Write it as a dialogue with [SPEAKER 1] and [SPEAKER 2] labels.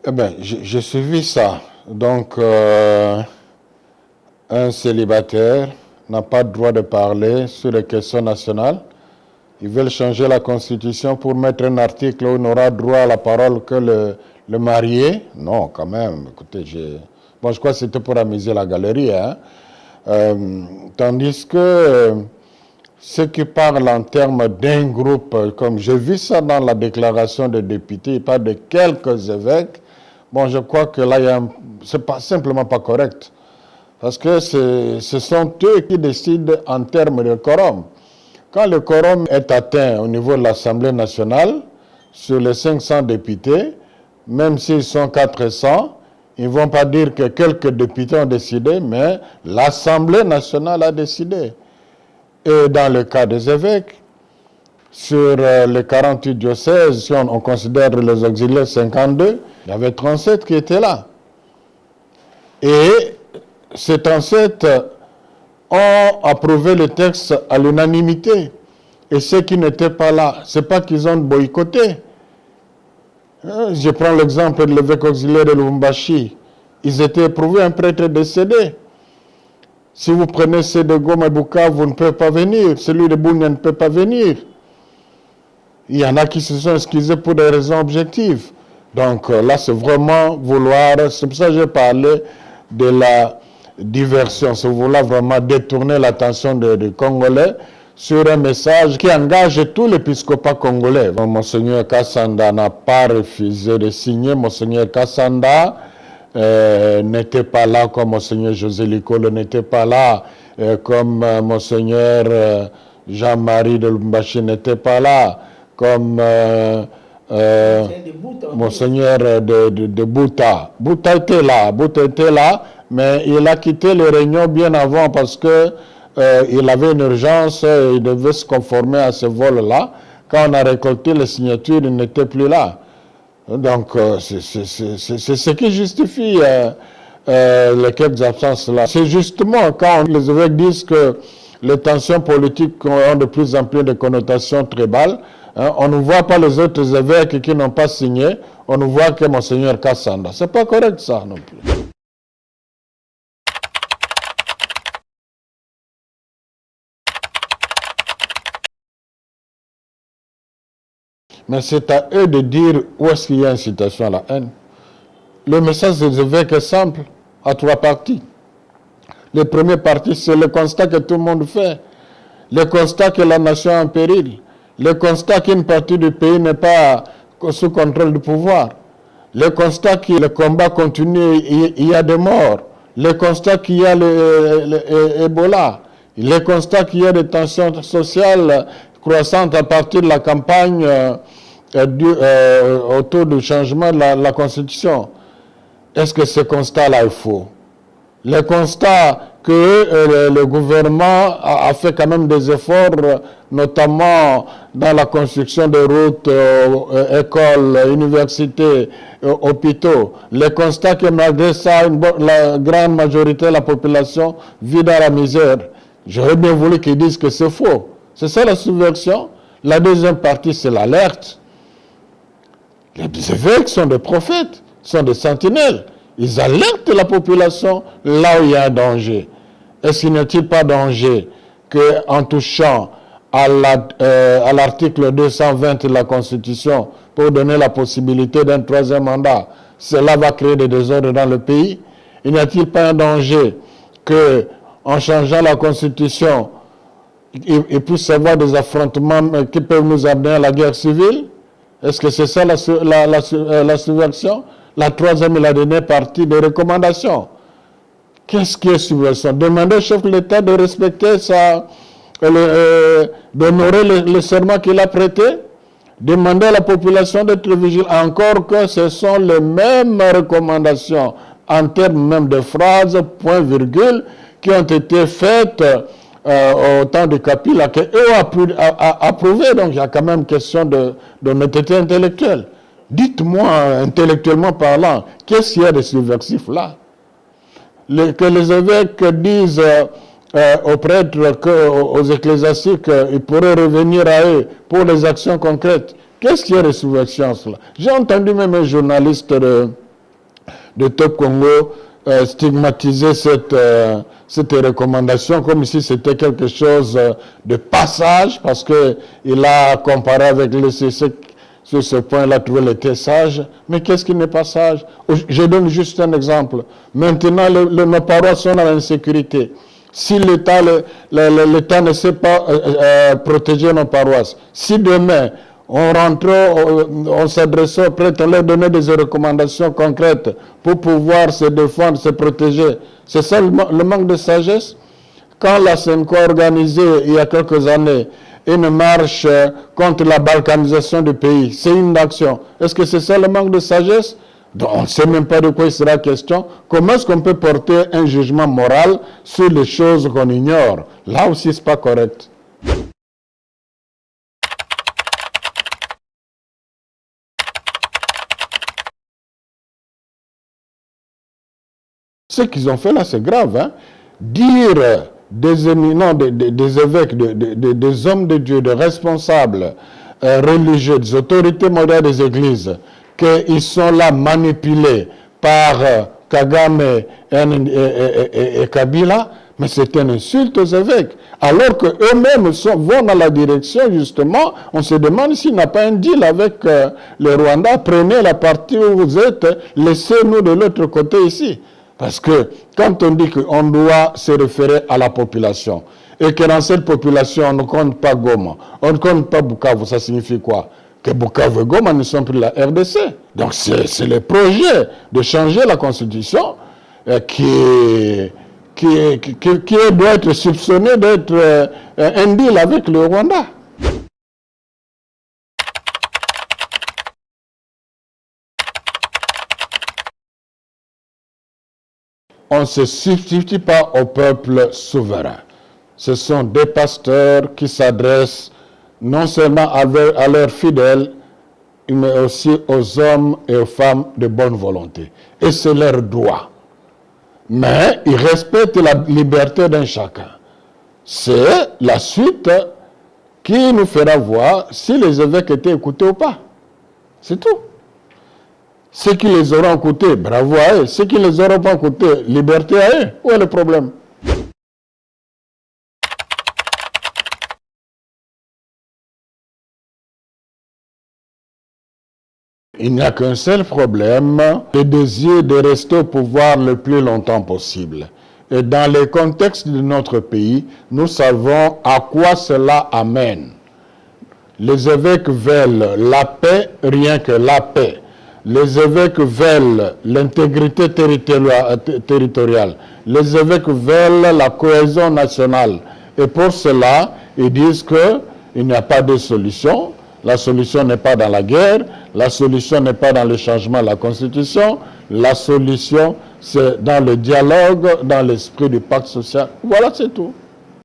[SPEAKER 1] Eh bien, j'ai suivi ça. Donc, un célibataire n'a pas le droit de parler sur les questions nationales. Ils veulent changer la Constitution pour mettre un article où on n'aura droit à la parole que le marié. Non, quand même. Écoutez, bon, je crois que c'était pour amuser la galerie. Hein. Tandis que ceux qui parlent en termes d'un groupe, comme j'ai vu ça dans la déclaration des députés, ils parlent de quelques évêques. Bon, je crois que là, c'est pas simplement pas correct. Parce que ce sont eux qui décident en termes de quorum. Quand le quorum est atteint au niveau de l'Assemblée nationale, sur les 500 députés, même s'ils sont 400, ils ne vont pas dire que quelques députés ont décidé, mais l'Assemblée nationale a décidé. Et dans le cas des évêques, sur les 48 diocèses, si on considère les auxiliaires 52, il y avait 37 qui étaient là. Et ces 37 ont approuvé le texte à l'unanimité. Et ceux qui n'étaient pas là, ce n'est pas qu'ils ont boycotté. Je prends l'exemple de l'évêque auxiliaire de Lubumbashi. Ils étaient éprouvés, un prêtre décédé. Si vous prenez ceux de Goma et Bukavu, vous ne pouvez pas venir. Celui de Bunia ne peut pas venir. Il y en a qui se sont excusés pour des raisons objectives. Donc là, c'est vraiment vouloir, c'est pour ça que j'ai parlé de la diversion, c'est vouloir vraiment détourner l'attention des Congolais sur un message qui engage tout l'épiscopat congolais. Bon, Monseigneur Kassanda n'a pas refusé de signer. Monseigneur Kassanda n'était pas là comme Monseigneur José Likolo n'était pas là, comme Monseigneur Jean-Marie de Lubumbashi n'était pas là, comme Monseigneur de Bouta. Bouta était là, mais il a quitté les réunions bien avant parce que il avait une urgence, il devait se conformer à ce vol-là. Quand on a récolté les signatures, il n'était plus là. Donc, c'est ce qui justifie les quelques absences-là. C'est justement quand les évêques disent que les tensions politiques ont de plus en plus de connotations tribales, hein, on ne voit pas les autres évêques qui n'ont pas signé, on ne voit que Monseigneur Kassanda. C'est pas correct ça non plus. Mais c'est à eux de dire où est-ce qu'il y a incitation à la haine. Le message des évêques est simple, à 3 parties. Le premier parti, c'est le constat que tout le monde fait. Le constat que la nation est en péril. Le constat qu'une partie du pays n'est pas sous contrôle du pouvoir. Le constat que le combat continue, il y a des morts. Le constat qu'il y a l'Ebola. Le constat qu'il y a des tensions sociales croissantes à partir de la campagne autour du changement de la Constitution. Est-ce que ce constat-là est faux? Le constat que le gouvernement a fait quand même des efforts, notamment dans la construction de routes, écoles, universités, hôpitaux. Le constat que malgré ça, la grande majorité de la population vit dans la misère. J'aurais bien voulu qu'ils disent que c'est faux. C'est ça la subversion. La deuxième partie, c'est l'alerte. Les évêques sont des prophètes, sont des sentinelles. Ils alertent la population là où il y a un danger. Est-ce qu'il n'y a-t-il pas danger qu'en touchant à l'article 220 de la Constitution pour donner la possibilité d'un 3e mandat, cela va créer des désordres dans le pays? Il n'y a-t-il pas un danger qu'en changeant la Constitution, il puisse y avoir des affrontements qui peuvent nous amener à la guerre civile? Est-ce que c'est ça la subversion? La troisième et la dernière partie des recommandations. Qu'est-ce qui est subversion? Demander au chef de l'État de respecter d'honorer le serment qu'il a prêté. Demander à la population d'être vigilante. Encore que ce sont les mêmes recommandations en termes même de phrases, point, virgule, qui ont été faites au temps de Kapila, qu'eux ont approuvé. Donc il y a quand même question d'honnêteté intellectuelle. Dites-moi, intellectuellement parlant, qu'est-ce qu'il y a de subversif là? Que les évêques disent aux prêtres, aux ecclésiastiques, ils pourraient revenir à eux pour les actions concrètes. Qu'est-ce qu'il y a de subversion là? J'ai entendu même un journaliste de Top Congo stigmatiser cette recommandation comme si c'était quelque chose de passage, parce qu'il a comparé avec le CC sur ce point-là, trouvé l'été sage. Mais qu'est-ce qui n'est pas sage? Je donne juste un exemple. Maintenant, nos paroisses sont dans l'insécurité. Si l'État ne sait pas protéger nos paroisses, si demain on rentrait, on s'adressait au prêtre, on leur donnait des recommandations concrètes pour pouvoir se défendre, se protéger, c'est ça le manque de sagesse? Quand la SENCO a organisé il y a quelques années une marche contre la balkanisation du pays, c'est une action. Est-ce que c'est ça le manque de sagesse? Donc, on ne sait même pas de quoi il sera question. Comment est-ce qu'on peut porter un jugement moral sur les choses qu'on ignore? Là aussi, ce n'est pas correct. Ce qu'ils ont fait là, c'est grave. Hein? Dire des éminents, des évêques, des hommes de Dieu, des responsables religieux, des autorités morales des églises, qu'ils sont là manipulés par Kagame et Kabila, mais c'est une insulte aux évêques. Alors qu'eux-mêmes vont dans la direction, justement, on se demande s'il n'y a pas un deal avec le Rwanda. Prenez la partie où vous êtes, laissez-nous de l'autre côté ici. Parce que quand on dit qu'on doit se référer à la population, et que dans cette population, on ne compte pas Goma, on ne compte pas Bukavu, ça signifie quoi? Que Bukavu et Goma ne sont plus la RDC. Donc c'est le projet de changer la constitution qui doit être soupçonné d'être un deal avec le Rwanda. On ne se substitue pas au peuple souverain. Ce sont des pasteurs qui s'adressent non seulement à leurs fidèles, mais aussi aux hommes et aux femmes de bonne volonté. Et c'est leur droit. Mais ils respectent la liberté d'un chacun. C'est la suite qui nous fera voir si les évêques étaient écoutés ou pas. C'est tout. Ceux qui les auront écoutés, bravo à eux. Ceux qui ne les auront pas écoutés, liberté à eux. Où est le problème? Il n'y a qu'un seul problème, le désir de rester au pouvoir le plus longtemps possible. Et dans les contextes de notre pays, nous savons à quoi cela amène. Les évêques veulent la paix, rien que la paix. Les évêques veulent l'intégrité territoriale. Les évêques veulent la cohésion nationale. Et pour cela, ils disent qu'il n'y a pas de solution. La solution n'est pas dans la guerre. La solution n'est pas dans le changement de la Constitution. La solution, c'est dans le dialogue, dans l'esprit du pacte social. Voilà, c'est tout.